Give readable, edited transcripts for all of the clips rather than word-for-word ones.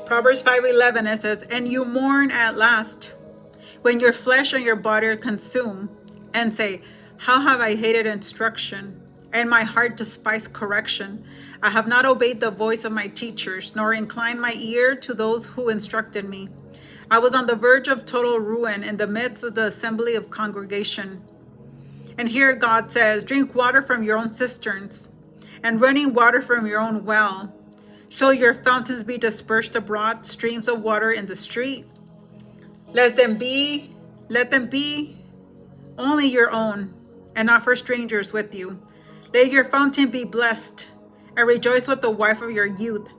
Proverbs 5:11, it says, and you mourn at last, when your flesh and your body are consumed, and say, how have I hated instruction, and my heart despised correction. I have not obeyed the voice of my teachers, nor inclined my ear to those who instructed me. I was on the verge of total ruin in the midst of the assembly of congregation. And here God says, drink water from your own cisterns, and running water from your own well. Shall your fountains be dispersed abroad, streams of water in the street? Let them be only your own, and not for strangers with you. Let your fountain be blessed, and rejoice with the wife of your youth.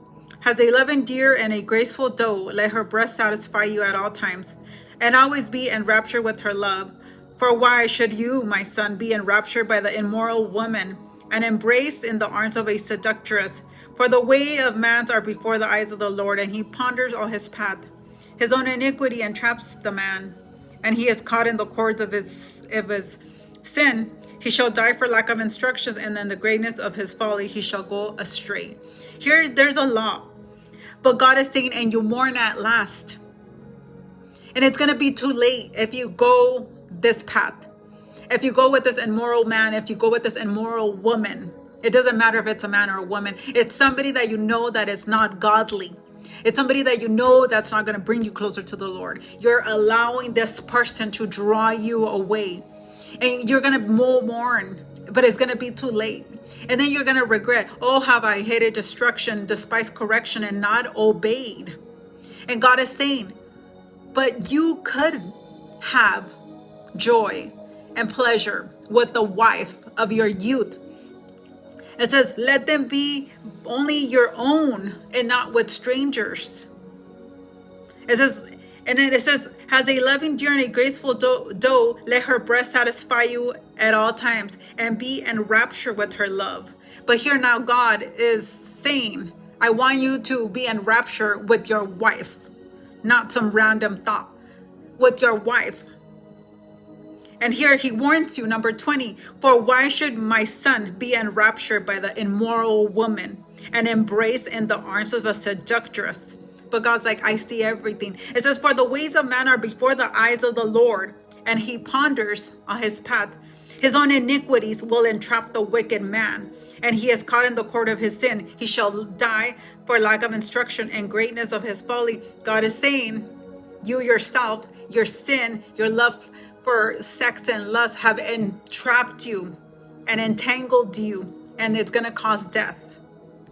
As a loving deer and a graceful doe, let her breast satisfy you at all times, and always be enraptured with her love. For why should you, my son, be enraptured by the immoral woman, and embraced in the arms of a seductress? For the way of man are before the eyes of the Lord, and he ponders all his path. His own iniquity entraps the man, and he is caught in the cords of his sin. He shall die for lack of instructions, and in the greatness of his folly he shall go astray. Here, there's a law. But God is saying, and you mourn at last. And it's going to be too late if you go this path. If you go with this immoral man, if you go with this immoral woman, it doesn't matter if it's a man or a woman. It's somebody that you know that is not godly. It's somebody that you know that's not going to bring you closer to the Lord. You're allowing this person to draw you away. And you're going to mourn, but it's going to be too late. And then you're going to regret, oh, have I hated destruction, despised correction, and not obeyed. And God is saying, but you could have joy and pleasure with the wife of your youth. It says, let them be only your own and not with strangers. It says, and then it says, has a loving deer and a graceful doe, let her breast satisfy you at all times, and be enraptured with her love. But here now God is saying, I want you to be enraptured with your wife, not some random thought, with your wife. And here he warns you, number 20, for why should my son be enraptured by the immoral woman and embraced in the arms of a seductress? But God's like, I see everything. It says, for the ways of man are before the eyes of the Lord, and he ponders on his path. His own iniquities will entrap the wicked man, and he is caught in the court of his sin. He shall die for lack of instruction and greatness of his folly. God is saying, you yourself, your sin, your love for sex and lust have entrapped you and entangled you, and it's going to cause death.